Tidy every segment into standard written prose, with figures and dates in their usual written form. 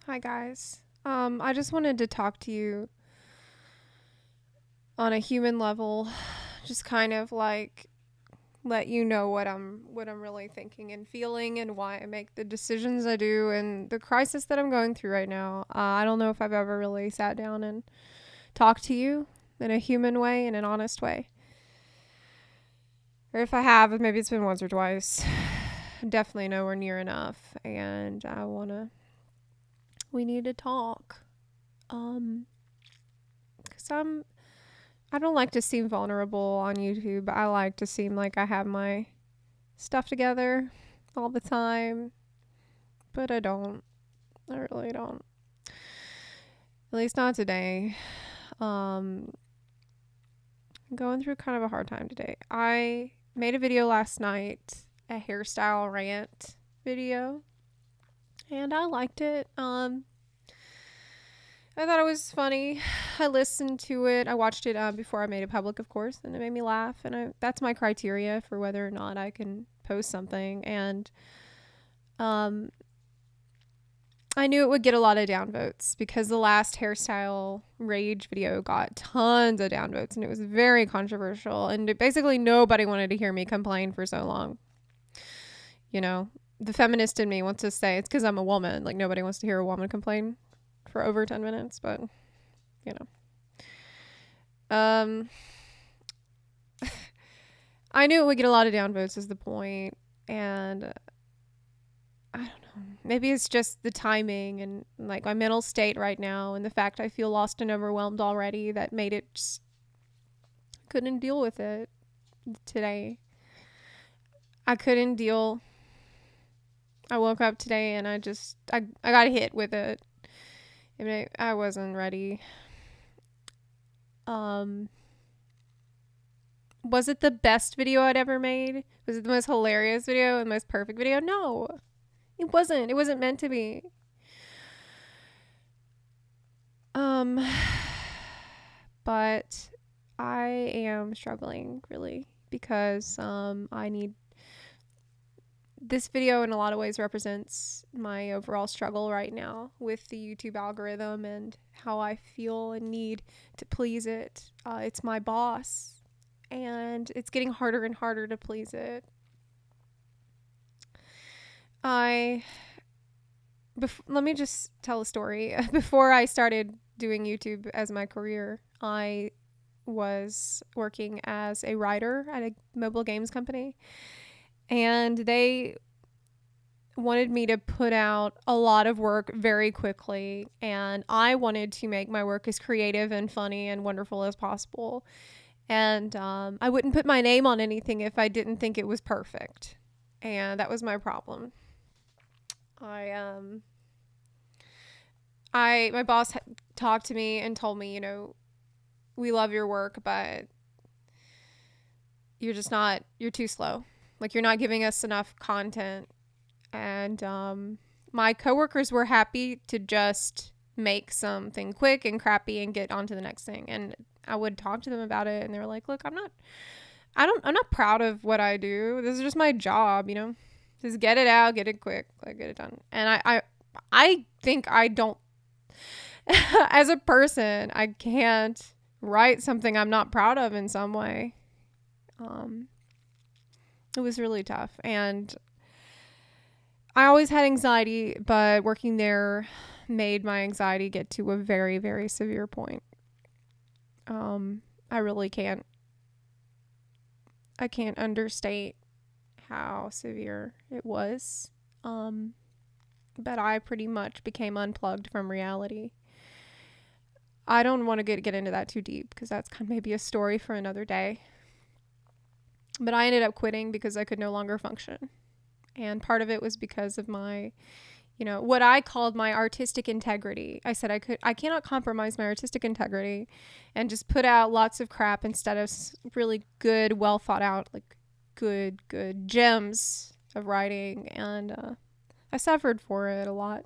Hi guys. I just wanted to talk to you on a human level, just kind of like let you know what I'm really thinking and feeling and why I make the decisions I do and the crisis that I'm going through right now. I don't know if I've ever really sat down and talked to you in a human way, in an honest way. Or if I have, maybe it's been once or twice. Definitely nowhere near enough, and we need to talk. Um, cuz I don't like to seem vulnerable on YouTube. I like to seem like I have my stuff together all the time, but I don't. I really don't. At least not today. Um, I'm going through kind of a hard time today. I made a video last night, a hairstyle rant video, and I liked it. I thought it was funny. I listened to it. I watched it before I made it public, of course, and it made me laugh. And that's my criteria for whether or not I can post something. And um, I knew it would get a lot of downvotes because the last hairstyle rage video got tons of downvotes, and it was very controversial. And basically, nobody wanted to hear me complain for so long. You know, the feminist in me wants to say it's because I'm a woman. Like, nobody wants to hear a woman complain for over 10 minutes, but you know. Um, I knew it would get a lot of downvotes is the point, and I don't know. Maybe it's just the timing and like my mental state right now, and the fact I feel lost and overwhelmed already that made it just couldn't deal with it today. I couldn't deal. I woke up today and I got hit with it. I mean, I wasn't ready. Um, was it the best video I'd ever made? Was it the most hilarious video and most perfect video? No, it wasn't. It wasn't meant to be. Um, but I am struggling really because I need this video in a lot of ways represents my overall struggle right now with the YouTube algorithm and how I feel and need to please it. It's my boss, and it's getting harder and harder to please it. Let me just tell a story. Before I started doing YouTube as my career, I was working as a writer at a mobile games company, and they wanted me to put out a lot of work very quickly, and I wanted to make my work as creative and funny and wonderful as possible. And I wouldn't put my name on anything if I didn't think it was perfect, and that was my problem. I my boss talked to me and told me, we love your work, but you're too slow. Like, you're not giving us enough content. And my coworkers were happy to just make something quick and crappy and get on to the next thing. And I would talk to them about it, and they were like, "Look, I'm not proud of what I do. This is just my job, Just get it out, get it quick, like get it done." And I think I don't, as a person, I can't write something I'm not proud of in some way. It was really tough, and I always had anxiety, but working there made my anxiety get to a very, very severe point. I really I can't understate how severe it was. But I pretty much became unplugged from reality. I don't want to get into that too deep because that's kind of maybe a story for another day. But I ended up quitting because I could no longer function. And part of it was because of my, what I called my artistic integrity. I said I cannot compromise my artistic integrity and just put out lots of crap instead of really good, well thought out, like good gems of writing. And I suffered for it a lot.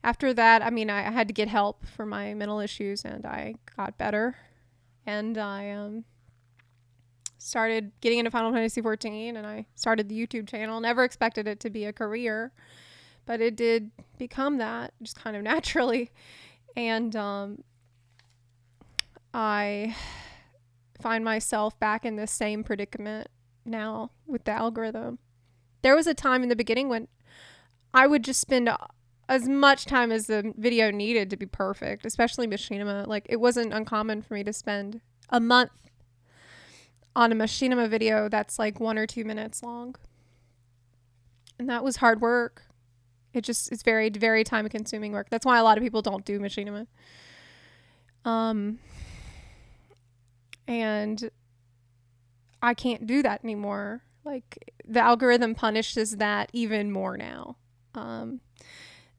After that, I had to get help for my mental issues, and I got better. And I started getting into Final Fantasy 14, and I started the YouTube channel. Never expected it to be a career, but it did become that just kind of naturally. And I find myself back in the same predicament now with the algorithm. There was a time in the beginning when I would just spend as much time as the video needed to be perfect, especially machinima. Like, it wasn't uncommon for me to spend a month on a machinima video that's like 1 or 2 minutes long. And that was hard work. It's very, very time consuming work. That's why a lot of people don't do machinima. And I can't do that anymore. Like, the algorithm punishes that even more now.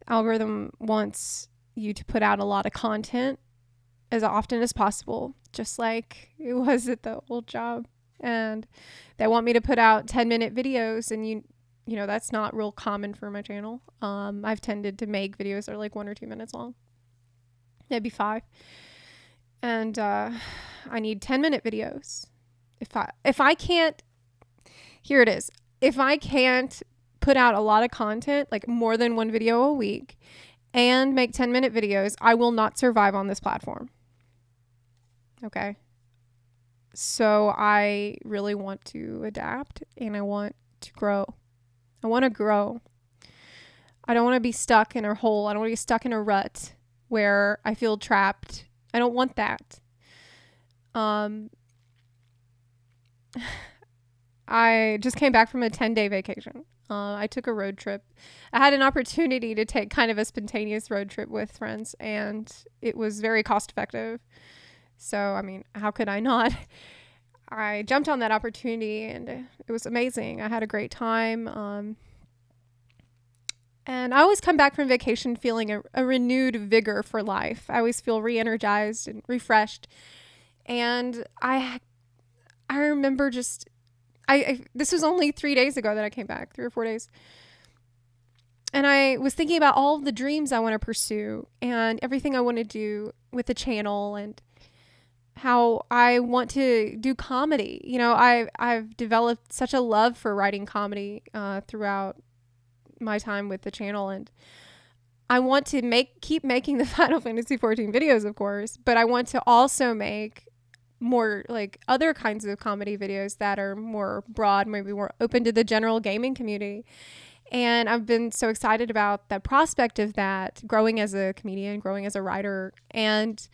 Algorithm wants you to put out a lot of content as often as possible, just like it was at the old job. And they want me to put out 10-minute videos, and you know, that's not real common for my channel. I've tended to make videos that are like 1 or 2 minutes long, maybe 5. And I need 10-minute videos. If I can't, here it is. If I can't put out a lot of content, like more than 1 video a week, and make 10-minute videos, I will not survive on this platform. Okay. So I really want to adapt, and I want to grow. I want to grow. I don't want to be stuck in a hole. I don't want to be stuck in a rut where I feel trapped. I don't want that. I just came back from a 10-day vacation. I took a road trip. I had an opportunity to take kind of a spontaneous road trip with friends, and it was very cost effective. So, I mean, how could I not? I jumped on that opportunity, and it was amazing. I had a great time. And I always come back from vacation feeling a renewed vigor for life. I always feel re-energized and refreshed. And I remember just, this was only 3 days ago that I came back, 3 or 4 days. And I was thinking about all the dreams I want to pursue and everything I want to do with the channel, and how I want to do comedy. You know, I've developed such a love for writing comedy throughout my time with the channel, and I want to keep making the Final Fantasy XIV videos, of course, but I want to also make more like other kinds of comedy videos that are more broad, maybe more open to the general gaming community. And I've been so excited about the prospect of that, growing as a comedian, growing as a writer. And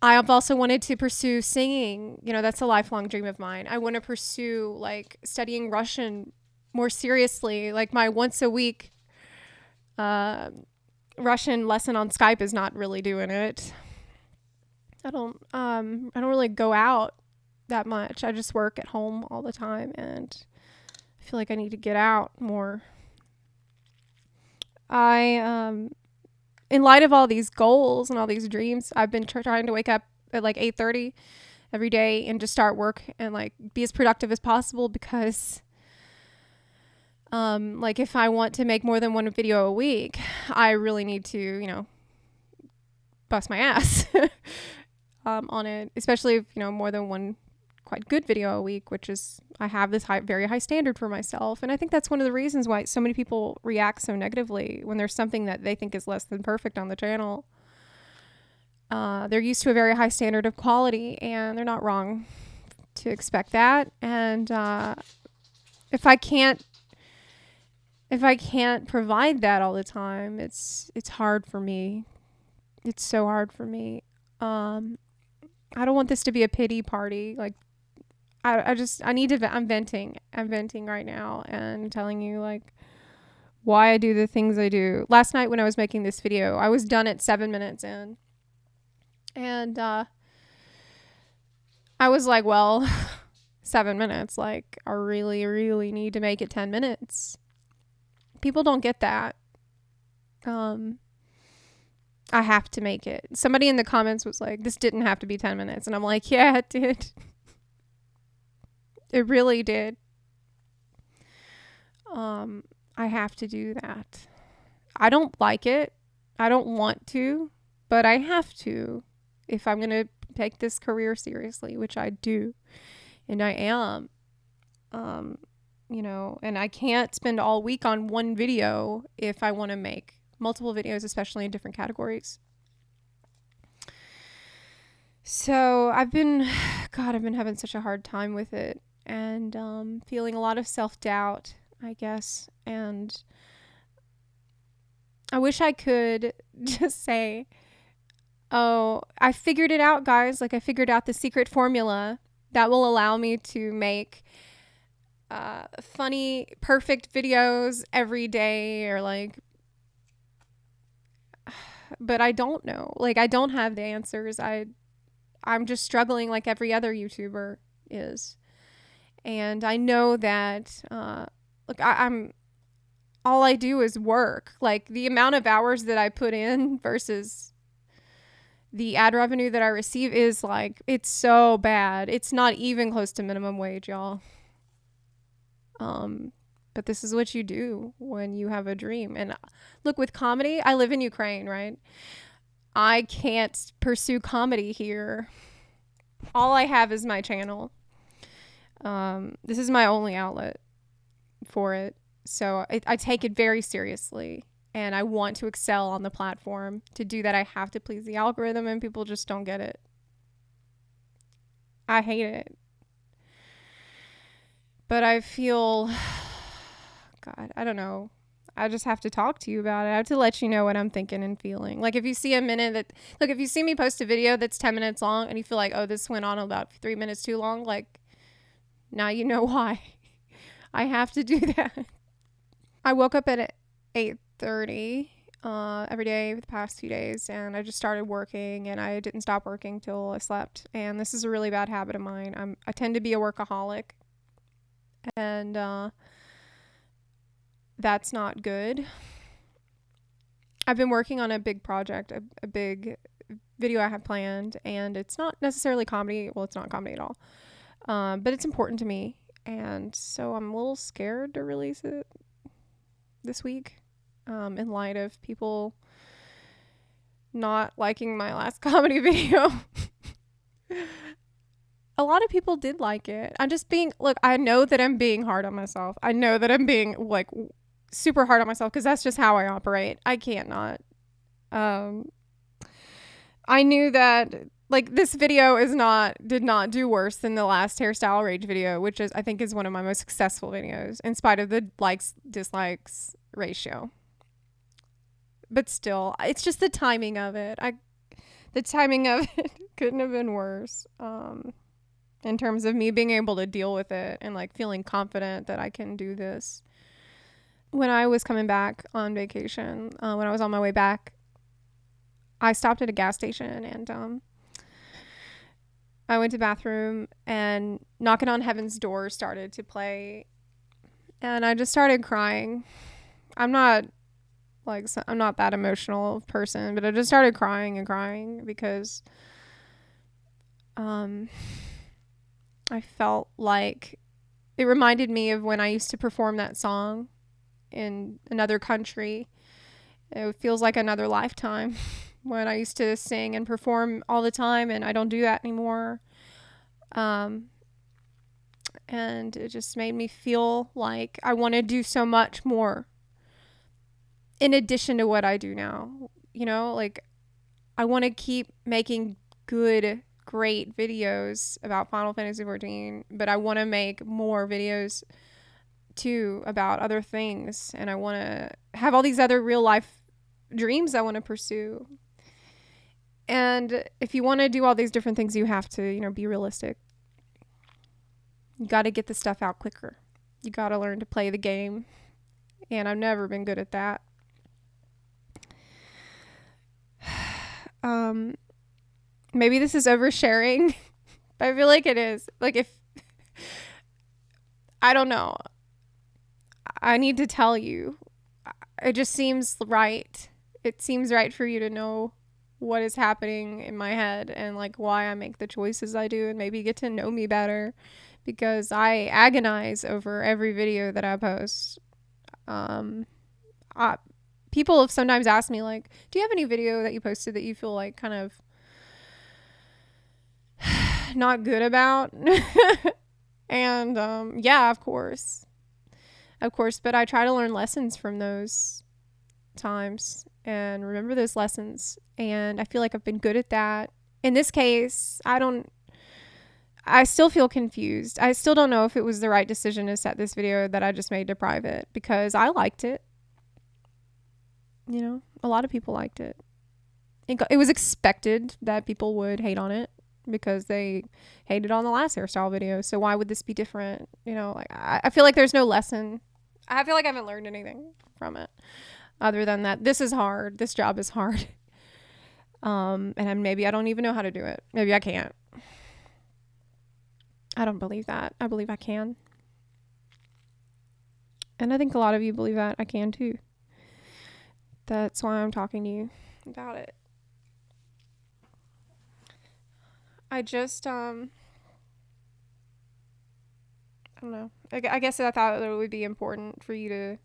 I've also wanted to pursue singing. You know, that's a lifelong dream of mine. I want to pursue like studying Russian more seriously. Like, my once a week Russian lesson on Skype is not really doing it. I don't really go out that much. I just work at home all the time, and I feel like I need to get out more. In light of all these goals and all these dreams, I've been trying to wake up at like 8:30 every day and just start work and like be as productive as possible, because like, if I want to make more than 1 video a week, I really need to, you know, bust my ass on it, especially if, you know, more than 1 quite good video a week, which is, I have this very high standard for myself. And I think that's one of the reasons why so many people react so negatively when there's something that they think is less than perfect on the channel. They're used to a very high standard of quality, and they're not wrong to expect that. And if I can't provide that all the time, it's hard for me. It's so hard for me. I don't want this to be a pity party. Like, I need to, I'm venting right now and telling you like why I do the things I do. Last night when I was making this video, I was done at 7 minutes in, and I was like, well, 7 minutes, like, I really, really need to make it 10 minutes. People don't get that. I have to make it. Somebody in the comments was like, this didn't have to be 10 minutes. And I'm like, yeah, it did. It really did. I have to do that. I don't like it. I don't want to, but I have to if I'm going to take this career seriously, which I do. And I am. and I can't spend all week on one video if I want to make multiple videos, especially in different categories. So I've been having such a hard time with it, and feeling a lot of self-doubt, I guess. And I wish I could just say, oh, I figured it out, guys. Like, I figured out the secret formula that will allow me to make funny, perfect videos every day, or like, but I don't know. Like, I don't have the answers. I'm just struggling like every other YouTuber is. And I know that, look, I'm all I do is work. Like, the amount of hours that I put in versus the ad revenue that I receive is like, it's so bad. It's not even close to minimum wage, y'all. But this is what you do when you have a dream. And look, with comedy, I live in Ukraine, right? I can't pursue comedy here. All I have is my channel. This is my only outlet for it. So I take it very seriously, and I want to excel on the platform. To do that, I have to please the algorithm, and people just don't get it. I hate it. But I feel, God, I don't know. I just have to talk to you about it. I have to let you know what I'm thinking and feeling. Like, if you see if you see me post a video that's 10 minutes long and you feel like, oh, this went on about 3 minutes too long, like, now you know why. I have to do that. I woke up at 8:30 every day for the past few days, and I just started working, and I didn't stop working till I slept. And this is a really bad habit of mine. I tend to be a workaholic, and that's not good. I've been working on a big project, a big video I have planned, and it's not necessarily comedy. Well, it's not comedy at all, but it's important to me, and so I'm a little scared to release it this week, in light of people not liking my last comedy video. A lot of people did like it. I know that I'm being hard on myself. I know that I'm being like super hard on myself, because that's just how I operate. I can't not. I knew that, like, this video did not do worse than the last hairstyle rage video, which I think is one of my most successful videos, in spite of the likes dislikes ratio. But still, it's just the timing of it. The timing of it couldn't have been worse. In terms of me being able to deal with it and like feeling confident that I can do this. When I was coming back on vacation, when I was on my way back, I stopped at a gas station, and I went to the bathroom, and Knocking on Heaven's Door started to play, and I just started crying. I'm not that emotional person, but I just started crying and crying because I felt like it reminded me of when I used to perform that song in another country. It feels like another lifetime when I used to sing and perform all the time, and I don't do that anymore. And it just made me feel like I want to do so much more in addition to what I do now. Like, I want to keep making good, great videos about Final Fantasy XIV, but I want to make more videos too about other things, and I want to have all these other real life dreams I want to pursue. And if you want to do all these different things, you have to, be realistic. You got to get the stuff out quicker. You got to learn to play the game, and I've never been good at that. Maybe this is oversharing, but I feel like it is. Like, I don't know. I need to tell you. It just seems right. It seems right for you to know what is happening in my head and like why I make the choices I do, and maybe get to know me better, because I agonize over every video that I post. People have sometimes asked me, like, do you have any video that you posted that you feel like kind of not good about? And yeah, of course. of course, but I try to learn lessons from those times and remember those lessons. And I feel like I've been good at that. In this case, I still feel confused. I still don't know if it was the right decision to set this video that I just made to private, because I liked it. You know, a lot of people liked it. It was expected that people would hate on it because they hated on the last hairstyle video. So why would this be different? You know, like I feel like there's no lesson. I feel like I haven't learned anything from it other than that this is hard. This job is hard. And maybe I don't even know how to do it. Maybe I can't. I don't believe that. I believe I can. And I think a lot of you believe that I can too. That's why I'm talking to you about it. I just, I don't know. I guess I thought it would be important for you to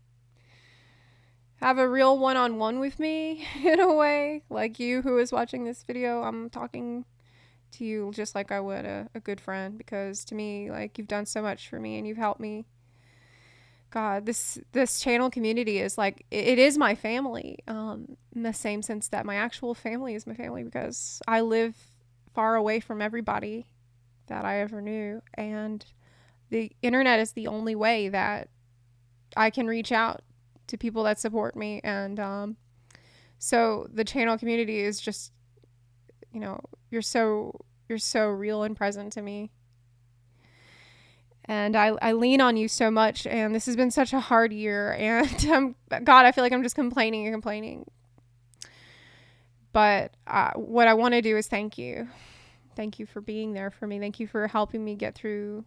have a real one-on-one with me in a way. Like you who is watching this video, I'm talking to you just like I would a good friend, because to me, like, you've done so much for me and you've helped me. God, this channel community is like, it is my family, in the same sense that my actual family is my family, because I live far away from everybody that I ever knew, and the internet is the only way that I can reach out to people that support me. And so the channel community is just, you know, you're so real and present to me, and I lean on you so much. And this has been such a hard year, and God, I feel like I'm just complaining. But what I want to do is thank you for being there for me. Thank you for helping me get through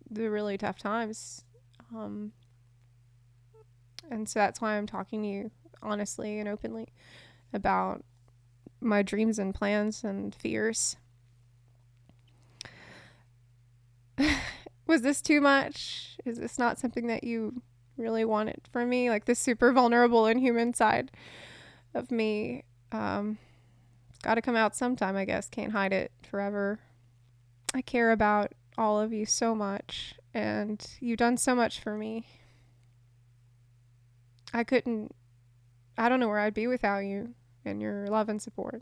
the really tough times. And so that's why I'm talking to you honestly and openly about my dreams and plans and fears. Was this too much? Is this not something that you really wanted from me? Like this super vulnerable and human side of me. Got to come out sometime, I guess. Can't hide it forever. I care about all of you so much, and you've done so much for me. I don't know where I'd be without you and your love and support.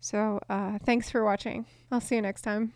So, thanks for watching. I'll see you next time.